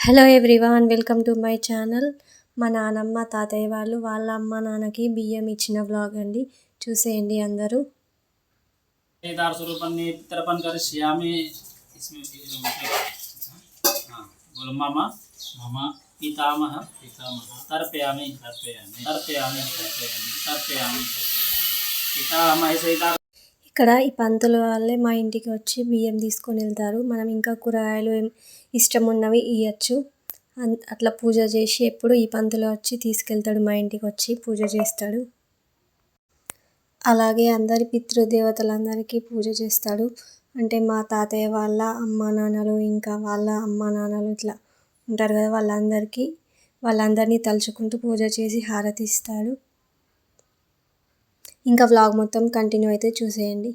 Hello everyone, welcome to my channel. మా నానమ్మ తాతయ్య వాళ్ళు వాళ్ళ అమ్మ నాన్నకి బియ్యం ఇచ్చిన వ్లాగ్ అండి, చూసేయండి అందరూ. दार स्वरूपाన్ని तर्पण करिष्यामि इसमें बोलो मामा मामा पितामह पितामह तर्पयामि तर्पयामि तर्पयामि तर्पयामि पितामह सहिता. ఇక్కడ ఈ పంతుల వాళ్ళే మా ఇంటికి వచ్చి బియ్యం తీసుకొని వెళ్తారు. మనం ఇంకా కూరగాయలు ఇష్టం ఉన్నవి ఇవ్వచ్చు. అట్లా పూజ చేసి ఎప్పుడు ఈ పంతులు వచ్చి తీసుకెళ్తాడు, మా ఇంటికి వచ్చి పూజ చేస్తాడు. అలాగే అందరి పితృదేవతలందరికీ పూజ చేస్తాడు. అంటే మా తాతయ్య వాళ్ళ అమ్మ నాన్నలు, ఇంకా వాళ్ళ అమ్మ నాన్నలు ఇట్లా ఉంటారు కదా, వాళ్ళందరినీ తలుచుకుంటూ పూజ చేసి హారతి ఇస్తాడు. ఇంకా వ్లాగ్ మొత్తం కంటిన్యూ అయితే చూసేయండి.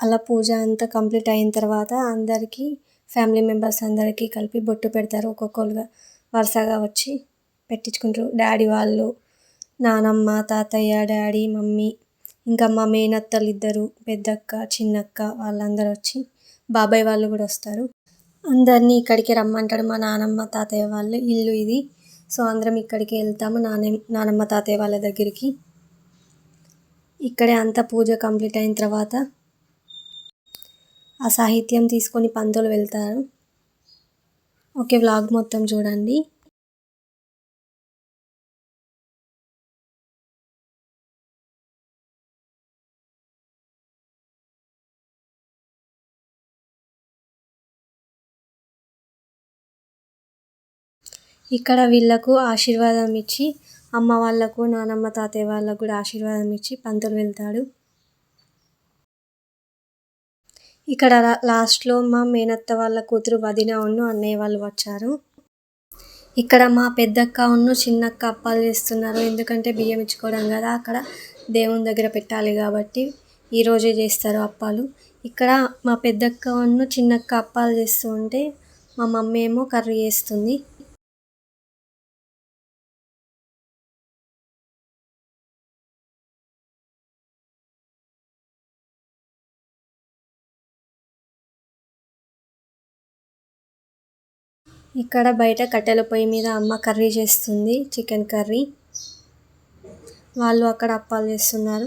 అలా పూజ అంతా కంప్లీట్ అయిన తర్వాత అందరికీ ఫ్యామిలీ మెంబర్స్ అందరికీ కలిపి బొట్టు పెడతారు. ఒక్కొక్కరుగా వరుసగా వచ్చి పెట్టించుకుంటారు. డాడీ వాళ్ళు, నానమ్మ, తాతయ్య, డాడీ, మమ్మీ, ఇంకా మా మేనత్తలు ఇద్దరు, పెద్దక్క, చిన్నక్క, వాళ్ళందరూ వచ్చి బాబాయ్ వాళ్ళు కూడా వస్తారు. అందరినీ ఇక్కడికి రమ్మంటాడు మా నానమ్మ తాతయ్య వాళ్ళు ఇల్లు ఇది. సో అందరం ఇక్కడికి వెళ్తాము, నానమ్మ తాతయ్య వాళ్ళ దగ్గరికి. ఇక్కడే అంతా పూజ కంప్లీట్ అయిన తర్వాత ఆ సాహిత్యం తీసుకొని పంతులు వెళ్తారు. ఓకే, వ్లాగ్ మొత్తం చూడండి. ఇక్కడ వీళ్ళకు ఆశీర్వాదం ఇచ్చి, అమ్మ వాళ్ళకు, నానమ్మ తాతయ్య వాళ్ళకు కూడా ఆశీర్వాదం ఇచ్చి పంతులు వెళ్తాడు. ఇక్కడ లాస్ట్లో మా మేనత్త వాళ్ళ కూతురు వదిన అన్నయ్య వాళ్ళు వచ్చారు. ఇక్కడ మా పెద్దక్క చిన్నక్క అప్పాలు చేస్తున్నారు. ఎందుకంటే బియ్యం ఇచ్చుకోవడం కదా, అక్కడ దేవుని దగ్గర పెట్టాలి కాబట్టి ఈరోజే చేస్తారు అప్పాలు. ఇక్కడ మా పెద్దక్క చిన్నక్క అప్పాలు చేస్తూ ఉంటే మా మమ్మీ ఏమో కర్రీ చేస్తుంది. ఇక్కడ బయట కట్టెల పొయ్యి మీద అమ్మ కర్రీ చేస్తుంది, చికెన్ కర్రీ. వాళ్ళు అక్కడ అప్పాలు చేస్తున్నారు.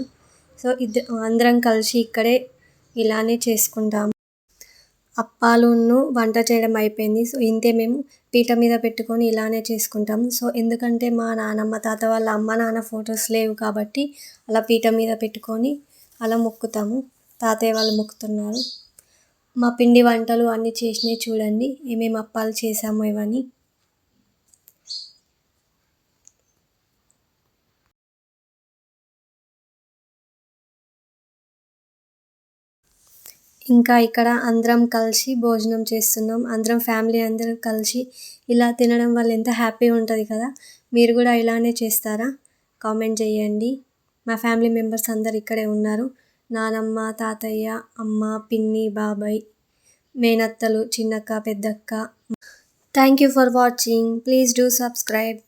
సో అందరం కలిసి ఇక్కడే ఇలానే చేసుకుంటాము. అప్పాలు వంట చేయడం అయిపోయింది. సో ఇంతే, మేము పీట మీద పెట్టుకొని ఇలానే చేసుకుంటాము. సో ఎందుకంటే మా నానమ్మ తాత వాళ్ళ అమ్మ నాన్న ఫొటోస్ లేవు కాబట్టి అలా పీట మీద పెట్టుకొని అలా మొక్కుతాము. తాతయ్య వాళ్ళు మొక్కుతున్నారు. మా పిండి వంటలు అన్నీ చేసినాయి చూడండి, ఏమేమి అప్పాలు చేసామో ఇవన్నీ. ఇంకా ఇక్కడ అందరం కలిసి భోజనం చేస్తున్నాం. అందరం ఫ్యామిలీ అందరం కలిసి ఇలా తినడం వల్ల ఎంత హ్యాపీగా ఉంటుంది కదా. మీరు కూడా ఇలానే చేస్తారా? కామెంట్ చేయండి. మా ఫ్యామిలీ మెంబర్స్ అందరు ఇక్కడే ఉన్నారు. నానమ్మ, తాతయ్య, అమ్మ, పిన్ని, బాబాయ్, మేనత్తలు, చిన్నక్క, పెద్దక్క. Thank you for watching. Please do subscribe.